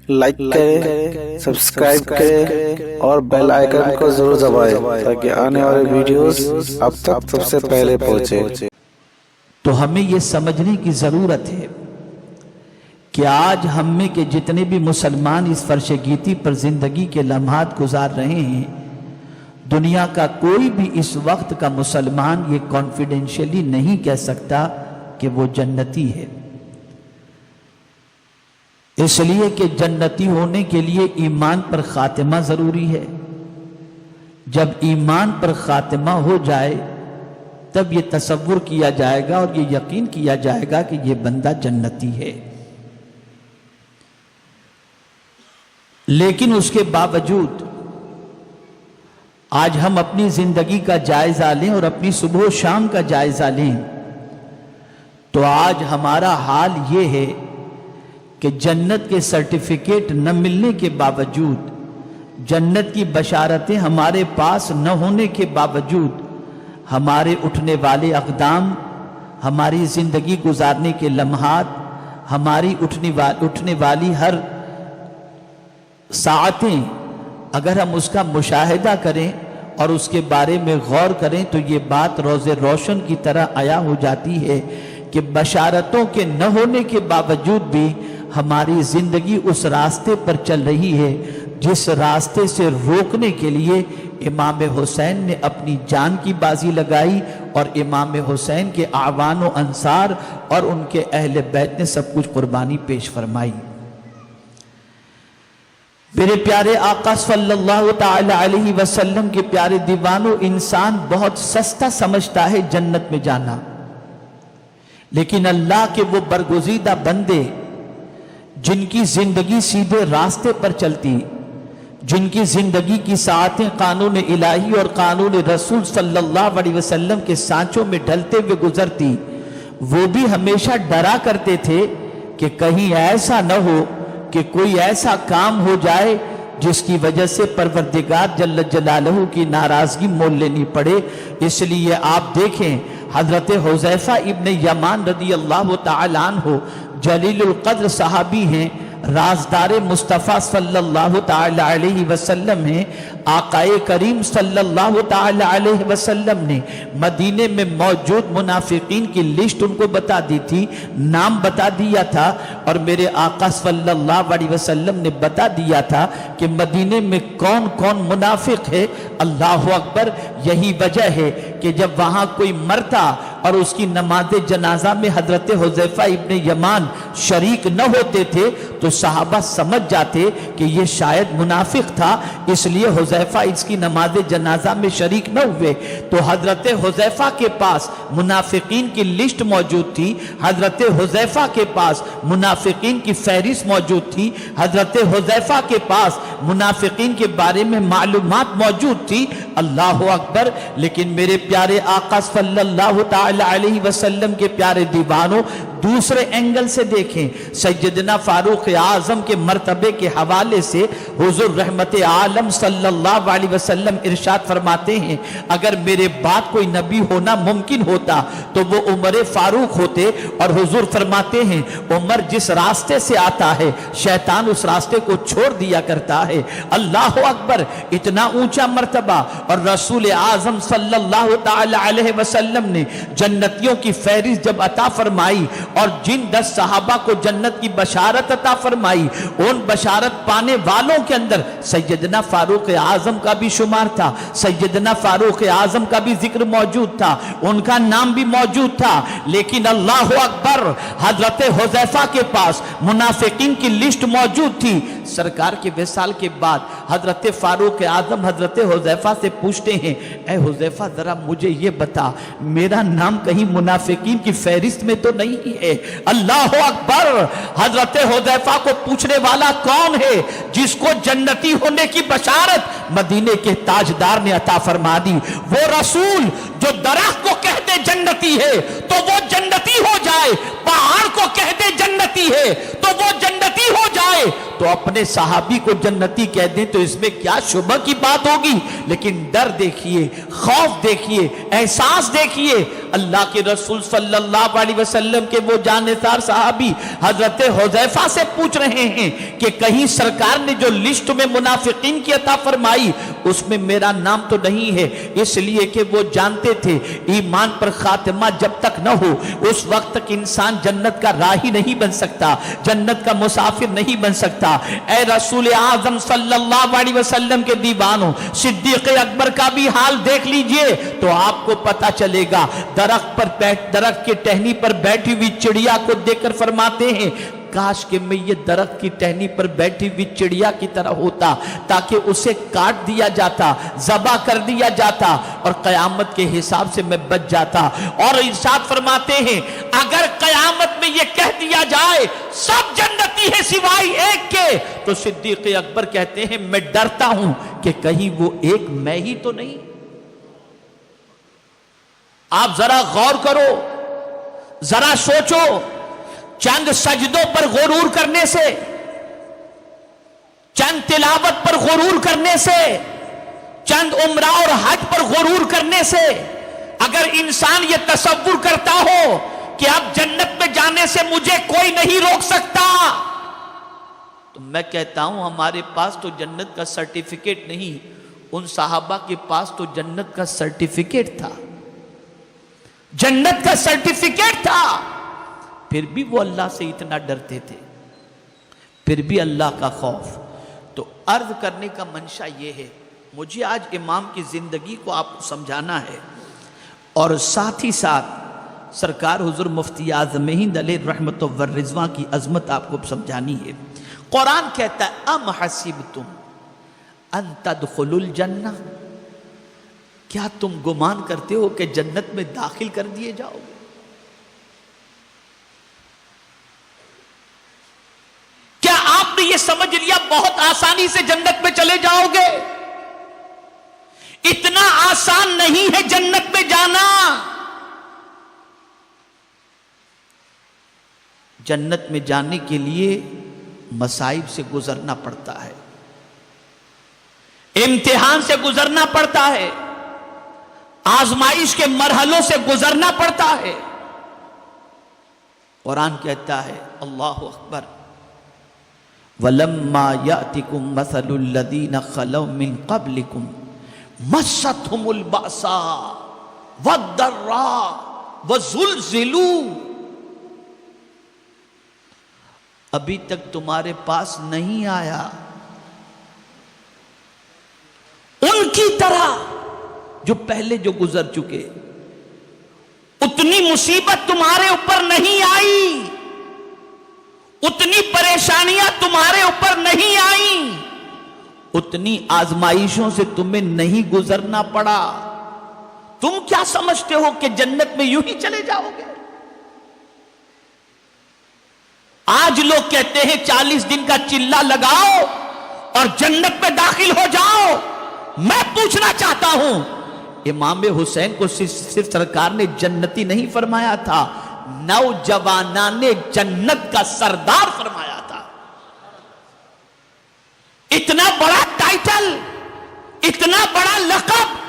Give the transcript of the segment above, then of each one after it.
Like کریں، subscribe کریں اور بیل آئیکن کو ضرور دبائیں تاکہ آنے والے ویڈیوز اب تک سب سے پہلے پہنچے۔ تو ہمیں یہ سمجھنے کی ضرورت ہے کہ آج ہم میں کے جتنے بھی مسلمان اس فرش گیتی پر زندگی کے لمحات گزار رہے ہیں، دنیا کا کوئی بھی اس وقت کا مسلمان یہ کانفیڈنشلی نہیں کہہ سکتا کہ وہ جنتی ہے، اس لیے کہ جنتی ہونے کے لیے ایمان پر خاتمہ ضروری ہے۔ جب ایمان پر خاتمہ ہو جائے تب یہ تصور کیا جائے گا اور یہ یقین کیا جائے گا کہ یہ بندہ جنتی ہے۔ لیکن اس کے باوجود آج ہم اپنی زندگی کا جائزہ لیں اور اپنی صبح و شام کا جائزہ لیں تو آج ہمارا حال یہ ہے کہ جنت کے سرٹیفکیٹ نہ ملنے کے باوجود، جنت کی بشارتیں ہمارے پاس نہ ہونے کے باوجود، ہمارے اٹھنے والے اقدام، ہماری زندگی گزارنے کے لمحات، ہماری اٹھنے والی ہر ساعتیں اگر ہم اس کا مشاہدہ کریں اور اس کے بارے میں غور کریں تو یہ بات روز روشن کی طرح عیاں ہو جاتی ہے کہ بشارتوں کے نہ ہونے کے باوجود بھی ہماری زندگی اس راستے پر چل رہی ہے جس راستے سے روکنے کے لیے امام حسین نے اپنی جان کی بازی لگائی اور امام حسین کے اعوان و انصار اور ان کے اہل بیت نے سب کچھ قربانی پیش فرمائی۔ میرے پیارے آقا صلی اللہ تعالی علیہ وسلم کے پیارے دیوانوں، انسان بہت سستا سمجھتا ہے جنت میں جانا، لیکن اللہ کے وہ برگزیدہ بندے جن کی زندگی سیدھے راستے پر چلتی، جن کی زندگی کی ساعتیں قانون الہی اور قانون رسول صلی اللہ علیہ وسلم کے سانچوں میں ڈھلتے ہوئے گزرتی، وہ بھی ہمیشہ ڈرا کرتے تھے کہ کہیں ایسا نہ ہو کہ کوئی ایسا کام ہو جائے جس کی وجہ سے پروردگار جل جلالہ کی ناراضگی مول لینی پڑے۔ اس لیے آپ دیکھیں حضرت حذیفہ ابن یمان رضی اللہ تعالی عنہ جلیل القدر صحابی ہیں، رازدار مصطفیٰ صلی اللہ تعالی علیہ وسلم ہیں۔ آقا کریم صلی اللہ تعالی علیہ وسلم نے مدینے میں موجود منافقین کی لسٹ ان کو بتا دی تھی، نام بتا دیا تھا، اور میرے آقا صلی اللہ علیہ وسلم نے بتا دیا تھا کہ مدینے میں کون کون منافق ہے۔ اللہ اکبر! یہی وجہ ہے کہ جب وہاں کوئی مرتا اور اس کی نماز جنازہ میں حضرت حذیفہ ابن یمان شریک نہ ہوتے تھے تو صحابہ سمجھ جاتے کہ یہ شاید منافق تھا، اس لیے حذیفہ اس کی نماز جنازہ میں شریک نہ ہوئے۔ تو حضرت حذیفہ کے پاس منافقین کی لسٹ موجود تھی، حضرت حذیفہ کے پاس منافقین کی فہرست موجود تھی، حضرت حذیفہ کے پاس منافقین کے بارے میں معلومات موجود تھی۔ اللہ اکبر! لیکن میرے پیارے آقا صلی اللہ تعالی علیہ وسلم کے پیارے دیوانوں، دوسرے اینگل سے دیکھیں، سیدنا فاروق اعظم کے مرتبے کے حوالے سے حضور رحمت عالم صلی اللہ علیہ وسلم ارشاد فرماتے ہیں اگر میرے بعد کوئی نبی ہونا ممکن ہوتا تو وہ عمر فاروق ہوتے، اور حضور فرماتے ہیں عمر جس راستے سے آتا ہے شیطان اس راستے کو چھوڑ دیا کرتا ہے۔ اللہ اکبر! اتنا اونچا مرتبہ، اور رسول اعظم صلی اللہ تعالی علیہ وسلم نے جنتیوں کی فہرست جب عطا فرمائی اور جن 10 صحابہ کو جنت کی بشارت عطا فرمائی، ان بشارت پانے والوں کے اندر سیدنا فاروق اعظم کا بھی شمار تھا، سیدنا فاروق اعظم کا بھی ذکر موجود تھا، ان کا نام بھی موجود تھا۔ لیکن اللہ اکبر! حضرت حذیفہ کے پاس منافقین کی لسٹ موجود تھی۔ سرکار کے وصال کے بعد حضرت فاروق اعظم حضرت حذیفہ سے پوچھتے ہیں اے حذیفہ ذرا مجھے یہ بتا، میرا نام کہیں منافقین کی فہرست میں تو نہیں ہے؟ اللہ اکبر! حضرت حذیفہ کو پوچھنے والا کون ہے جس کو جنتی ہونے کی بشارت مدینے کے تاجدار نے عطا فرما دی؟ وہ رسول جو درخت کو کہہ دے جنتی ہے تو وہ جنتی ہو جائے، پہاڑ کو کہہ دے جنتی ہے تو وہ جنتی ہو جائے، تو اپنے صحابی کو جنتی کہہ دیں تو اس میں کیا شبہ کی بات ہوگی؟ لیکن ڈر دیکھیے، خوف دیکھیے، احساس دیکھیے۔ اللہ کے رسول صلی اللہ علیہ وسلم کے وہ جانثار صحابی حضرت حذیفہ سے پوچھ رہے ہیں کہ کہیں سرکار نے جو لسٹ میں منافقین کی عطا فرمائی اس میں میرا نام تو نہیں ہے، اس لیے کہ وہ جانتے تھے ایمان پر خاتمہ جب تک نہ ہو اس وقت تک انسان جنت کا راہی نہیں بن سکتا، جنت کا مسافر نہیں بن سکتا۔ اے رسول اعظم صلی اللہ علیہ وسلم کے دیوانوں، صدیق اکبر کا بھی حال دیکھ لیجئے تو آپ کو پتا چلے گا۔ درخت کے ٹہنی پر بیٹھی ہوئی چڑیا کو دیکھ کر فرماتے ہیں کاش کہ میں یہ درخت کی ٹہنی پر بیٹھی ہوئی چڑیا کی طرح ہوتا تاکہ اسے کاٹ دیا جاتا، ذبح کر دیا جاتا اور قیامت کے حساب سے میں بچ جاتا۔ اور ارشاد فرماتے ہیں اگر قیامت میں یہ کہہ دیا جائے سب جنتی ہے سوائے ایک کے، تو صدیق اکبر کہتے ہیں میں ڈرتا ہوں کہ کہیں وہ ایک میں ہی تو نہیں۔ آپ ذرا غور کرو، ذرا سوچو، چند سجدوں پر غرور کرنے سے، چند تلاوت پر غرور کرنے سے، چند عمرہ اور حج پر غرور کرنے سے اگر انسان یہ تصور کرتا ہو کہ اب جنت میں جانے سے مجھے کوئی نہیں روک سکتا، تو میں کہتا ہوں ہمارے پاس تو جنت کا سرٹیفکیٹ نہیں، ان صحابہ کے پاس تو جنت کا سرٹیفکیٹ تھا، جنت کا سرٹیفکیٹ تھا، پھر بھی وہ اللہ سے اتنا ڈرتے تھے، پھر بھی اللہ کا خوف۔ تو عرض کرنے کا منشا یہ ہے، مجھے آج امام کی زندگی کو آپ کو سمجھانا ہے اور ساتھ ہی ساتھ سرکار حضور مفتی اعظم ہند علیہ رحمت و رضوان کی عظمت آپ کو سمجھانی ہے۔ قرآن کہتا ہے ام حسبتم ان تدخلوا الجنہ، کیا تم گمان کرتے ہو کہ جنت میں داخل کر دیے جاؤ گے؟ کیا آپ نے یہ سمجھ لیا بہت آسانی سے جنت میں چلے جاؤ گے؟ اتنا آسان نہیں ہے جنت میں جانا۔ جنت میں جانے کے لیے مصائب سے گزرنا پڑتا ہے، امتحان سے گزرنا پڑتا ہے، آزمائش کے مرحلوں سے گزرنا پڑتا ہے۔ قرآن کہتا ہے اللہ اکبر وَلَمَّا يَأْتِكُمْ مَثَلُ الَّذِينَ خَلَوْا مِنْ قَبْلِكُمْ مَسَّتْهُمُ الْبَأْسَاءُ وَالضَّرَّاءُ وَزُلْزِلُوا، ابھی تک تمہارے پاس نہیں آیا ان کی طرح جو پہلے جو گزر چکے، اتنی مصیبت تمہارے اوپر نہیں آئی، اتنی پریشانیاں تمہارے اوپر نہیں آئیں، اتنی آزمائشوں سے تمہیں نہیں گزرنا پڑا۔ تم کیا سمجھتے ہو کہ جنت میں یوں ہی چلے جاؤ گے؟ آج لوگ کہتے ہیں 40 دن کا چلہ لگاؤ اور جنت میں داخل ہو جاؤ۔ میں پوچھنا چاہتا ہوں امام حسین کو صرف سرکار نے جنتی نہیں فرمایا تھا، نوجوانان جنت کا سردار فرمایا تھا۔ اتنا بڑا ٹائٹل، اتنا بڑا لقب،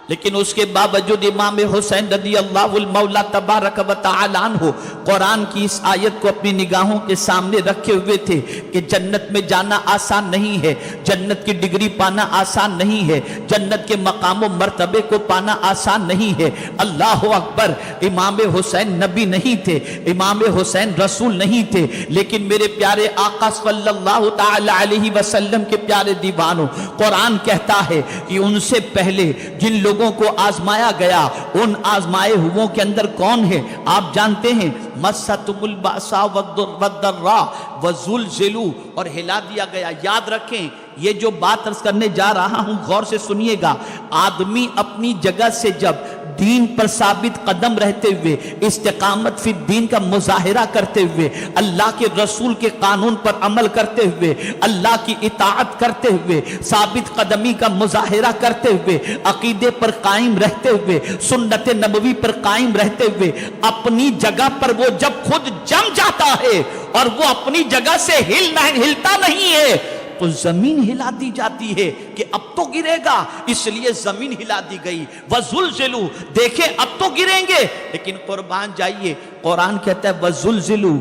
لیکن اس کے باوجود امام حسین رضی اللہ المولا تبارک و تعالی عنہ قرآن کی اس آیت کو اپنی نگاہوں کے سامنے رکھے ہوئے تھے کہ جنت میں جانا آسان نہیں ہے، جنت کی ڈگری پانا آسان نہیں ہے، جنت کے مقام و مرتبے کو پانا آسان نہیں ہے۔ اللہ اکبر، امام حسین نبی نہیں تھے، امام حسین رسول نہیں تھے، لیکن میرے پیارے آقا صلی اللہ تعالی علیہ وسلم کے پیارے دیوانوں، قرآن کہتا ہے کہ ان سے پہلے جن لوگوں کو آزمایا گیا ان آزمائے ہووں کے اندر کون ہے آپ جانتے ہیں؟ مَسَّتُمُ الْبَأْسَاءُ وَالضَّرَّاءُ وَزُلْزِلُوا، اور ہلا دیا گیا۔ یاد رکھیں یہ جو بات عرض کرنے جا رہا ہوں غور سے سنیے گا، آدمی اپنی جگہ سے جب دین پر ثابت قدم رہتے ہوئے، استقامت فی الدین کا مظاہرہ کرتے ہوئے، اللہ کے رسول کے قانون پر عمل کرتے ہوئے، اللہ کی اطاعت کرتے ہوئے، ثابت قدمی کا مظاہرہ کرتے ہوئے، عقیدے پر قائم رہتے ہوئے، سنت نبوی پر قائم رہتے ہوئے، اپنی جگہ پر وہ جب خود جم جاتا ہے اور وہ اپنی جگہ سے ہلتا نہیں ہے، تو زمین ہلا دی جاتی ہے کہ اب تو گرے گا، اس لیے زمین ہلا دی گئی۔ وَزُلْزِلُوا، دیکھیں اب تو گریں گے، لیکن قربان جائیے قرآن کہتا ہے وَزُلْزِلُوا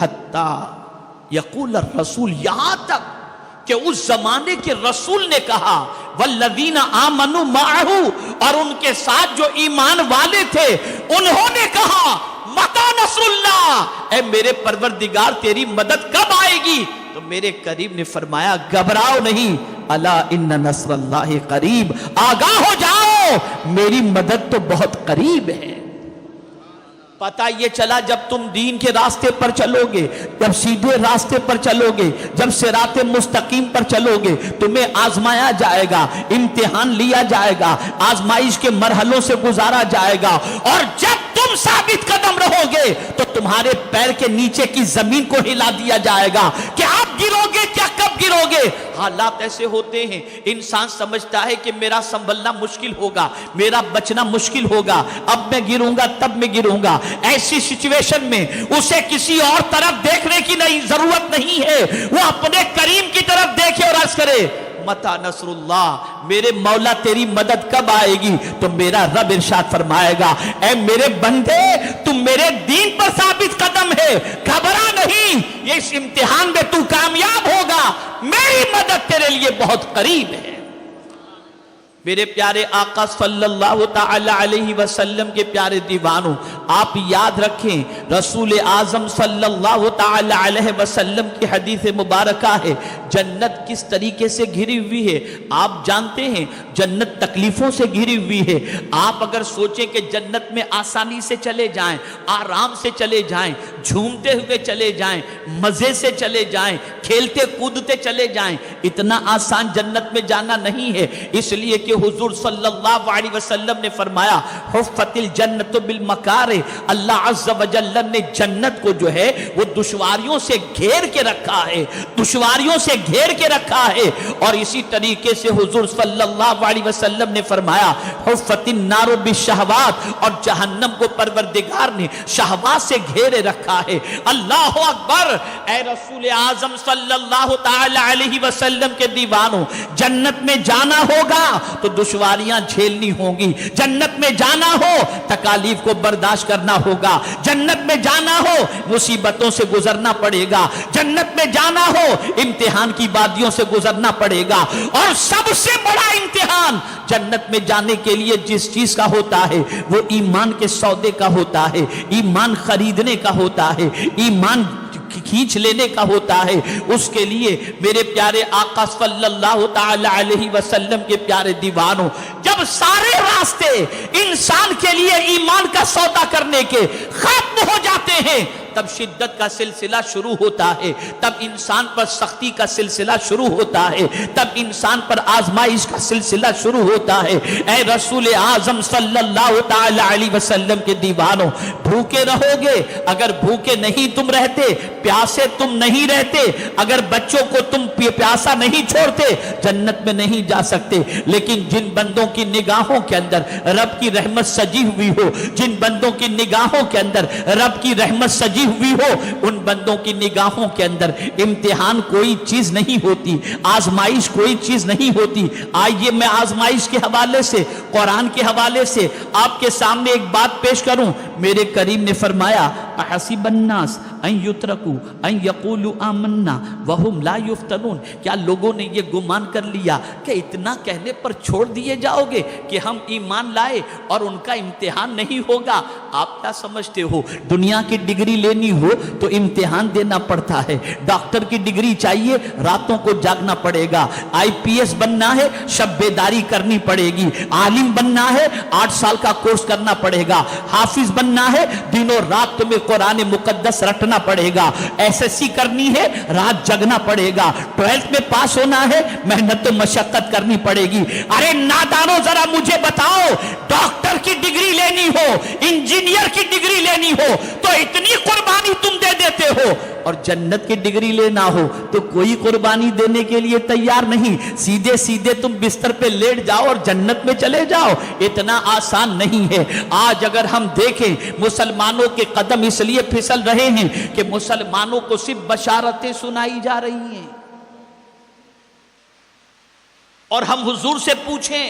حَتَّى يَقُولَ الرَّسُولُ، یہاں تک کہ اس زمانے کے رسول نے کہا وَالَّذِينَ آمَنُوا مَعَهُ، اور ان کے ساتھ جو ایمان والے تھے انہوں نے کہا مَتَى نَصْرُ اللَّهِ، اے میرے پروردگار تیری مدد کب آئے گی؟ تو میرے قریب نے فرمایا گھبراؤ نہیں، الا ان نصر اللہ قریب، آگاہ ہو جاؤ میری مدد تو بہت قریب ہے۔ پتہ یہ چلا جب تم دین کے راستے پر چلو گے، جب سیدھے راستے پر چلو گے، جب صراط مستقیم پر چلو گے، تمہیں آزمایا جائے گا، امتحان لیا جائے گا، آزمائش کے مرحلوں سے گزارا جائے گا، اور جب تم ثابت قدم رہو گے تو تمہارے پیر کے نیچے کی زمین کو ہلا دیا جائے گا کہ آپ گرو گے کیا، کب گرو گے؟ حالات ایسے ہوتے ہیں انسان سمجھتا ہے کہ میرا سنبھلنا مشکل ہوگا، میرا بچنا مشکل ہوگا، اب میں گروں گا تب میں گروں گا۔ ایسی سچویشن میں اسے کسی اور طرف دیکھنے کی ضرورت نہیں ہے، وہ اپنے کریم کی طرف دیکھے اور عرض کرے مَتَى نَصْرُ اللَّهِ، میرے مولا تیری مدد کب آئے گی؟ تو میرا رب ارشاد فرمائے گا اے میرے بندے تم میرے دین پر ثابت قدم ہے، گھبرا نہیں، یہ اس امتحان میں تو کامیاب ہوگا، میری مدد تیرے لیے بہت قریب ہے۔ میرے پیارے آقا صلی اللہ تعالی علیہ وسلم کے پیارے دیوانوں، آپ یاد رکھیں رسول اعظم صلی اللہ تعالی علیہ وسلم کی حدیث مبارکہ ہے جنت کس طریقے سے گھری ہوئی ہے۔ آپ جانتے ہیں جنت تکلیفوں سے گھری ہوئی ہے۔ آپ اگر سوچیں کہ جنت میں آسانی سے چلے جائیں، آرام سے چلے جائیں، جھومتے ہوئے چلے جائیں، مزے سے چلے جائیں، کھیلتے کودتے چلے جائیں، اتنا آسان جنت میں جانا نہیں ہے، اس لیے کہ حضور صلی اللہ علیہ وسلم نے فرمایا حفت الجنت بالمکارہ، اللہ عز و جل نے جنت کو جو ہے وہ دشواریوں سے گھیر کے رکھا ہے، دشواریوں سے گھیر کے رکھا ہے۔ اور اسی طریقے سے حضور صلی اللہ علیہ وسلم نے فرمایا حفت النار بالشہوات، اور جہنم کو پروردگار نے شہوات سے گھیرے رکھا ہے۔ اللہ اکبر، اے رسول اعظم صلی اللہ تعالی علیہ وسلم کے دیوانوں، جنت میں جانا ہوگا تو دشواریاں جھیلنی ہوں گی، جنت میں جانا ہو تکالیف کو برداشت کرنا ہوگا، جنت میں جانا ہو مصیبتوں سے گزرنا پڑے گا، جنت میں جانا ہو امتحان کی وادیوں سے گزرنا پڑے گا، اور سب سے بڑا امتحان جنت میں جانے کے لیے جس چیز کا ہوتا ہے وہ ایمان کے سودے کا ہوتا ہے، ایمان خریدنے کا ہوتا ہے، ایمان کھینچ لینے کا ہوتا ہے۔ اس کے لیے میرے پیارے آقا صلی اللہ تعالی علیہ وسلم کے پیارے دیوانوں، جب سارے راستے انسان کے لیے ایمان کا سودا کرنے کے ختم ہو جاتے ہیں تب شدت کا سلسلہ شروع ہوتا ہے، تب انسان پر سختی کا سلسلہ شروع ہوتا ہے، تب انسان پر آزمائش کا سلسلہ شروع ہوتا ہے۔ اے رسول اعظم صلی اللہ تعالی علیہ وسلم کے دیوانوں، بھوکے رہو گے، اگر بھوکے نہیں تم رہتے، پیاسے تم نہیں رہتے، اگر بچوں کو تم پیاسا نہیں چھوڑتے، جنت میں نہیں جا سکتے۔ لیکن جن بندوں کی نگاہوں کے اندر رب کی رحمت سجی ہوئی ہو، جن بندوں کی نگاہوں کے اندر رب کی رحمت سجی ہوئی ہو، ان بندوں کی نگاہوں کے اندر امتحان کوئی چیز نہیں ہوتی، آزمائش کوئی چیز نہیں ہوتی۔ آئیے میں آزمائش کے حوالے سے، قرآن کے حوالے سے آپ کے سامنے ایک بات پیش کروں۔ میرے کریم نے فرمایا احسب الناس ان یترکوا ان یقولوا آمنا وہم لا یفتنون، کیا لوگوں نے یہ گمان کر لیا کہ اتنا کہنے پر چھوڑ دیے جاؤ گے کہ ہم ایمان لائے اور ان کا امتحان نہیں ہوگا؟ آپ کیا سمجھتے ہو دنیا کی ڈگری لینی ہو تو امتحان دینا پڑتا ہے، ڈاکٹر کی ڈگری چاہیے راتوں کو جاگنا پڑے گا، آئی پی ایس بننا ہے شب بیداری کرنی پڑے گی، عالم بننا ہے 8 سال کا کورس کرنا پڑے گا، حافظ بننا ہے دنوں رات تمہیں قرآن مقدس رٹنا پڑے گا، ایس ایس سی کرنی ہے رات جگنا پڑے گا، 12th میں پاس ہونا ہے محنت و مشقت کرنی پڑے گی۔ ارے نادانو ذرا مجھے بتاؤ، ڈاکٹر کی ڈگری لینی ہو، انجینئر کی ڈگری لینی ہو تو اتنی قربانی تم دے دیتے ہو، اور جنت کی ڈگری لینا ہو تو کوئی قربانی دینے کے لیے تیار نہیں، سیدھے سیدھے تم بستر پہ لیٹ جاؤ اور جنت میں چلے جاؤ۔ اتنا آسان نہیں ہے۔ آج اگر ہم دیکھیں مسلمانوں کے قدم اس لیے پھسل رہے ہیں کہ مسلمانوں کو صرف بشارتیں سنائی جا رہی ہیں، اور ہم حضور سے پوچھیں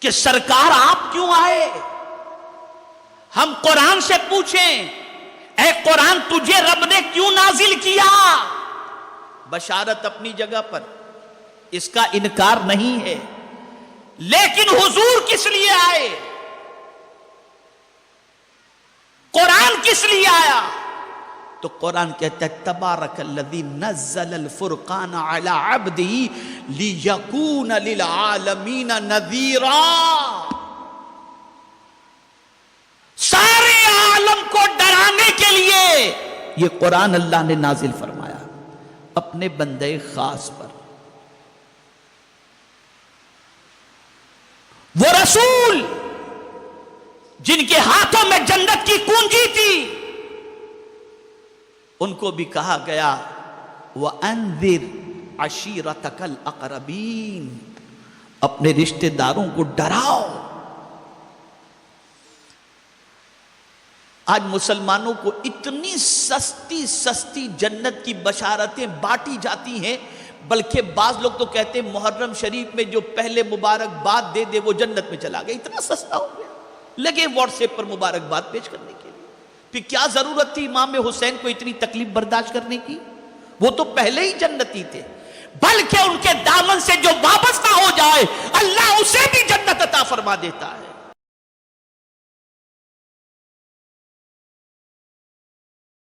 کہ سرکار آپ کیوں آئے؟ ہم قرآن سے پوچھیں اے قرآن تجھے رب نے کیوں نازل کیا؟ بشارت اپنی جگہ پر، اس کا انکار نہیں ہے، لیکن حضور کس لیے آئے؟ قرآن کس لیے آیا؟ تو قرآن کہتا ہے تبارک الذی نزل الفرقان علی عبدہ لیکون للعالمین نذیرا، سارے عالم کو ڈرانے کے لیے یہ قرآن اللہ نے نازل فرمایا اپنے بندے خاص پر۔ وہ رسول جن کے ہاتھوں میں جنت کی کنجی تھی، ان کو بھی کہا گیا وَأَنذِرْ عَشِيرَتَكَ الْأَقْرَبِينَ، اپنے رشتہ داروں کو ڈراؤ۔ آج مسلمانوں کو اتنی سستی سستی جنت کی بشارتیں بانٹی جاتی ہیں، بلکہ بعض لوگ تو کہتے ہیں محرم شریف میں جو پہلے مبارکباد دے دے وہ جنت میں چلا گیا، اتنا سستا ہو گیا، لگے واٹس ایپ پر مبارکباد پیش کرنے کے لیے۔ پھر کیا ضرورت تھی امام حسین کو اتنی تکلیف برداشت کرنے کی؟ وہ تو پہلے ہی جنتی تھے، بلکہ ان کے دامن سے جو وابستہ ہو جائے اللہ اسے بھی جنت عطا فرما دیتا ہے۔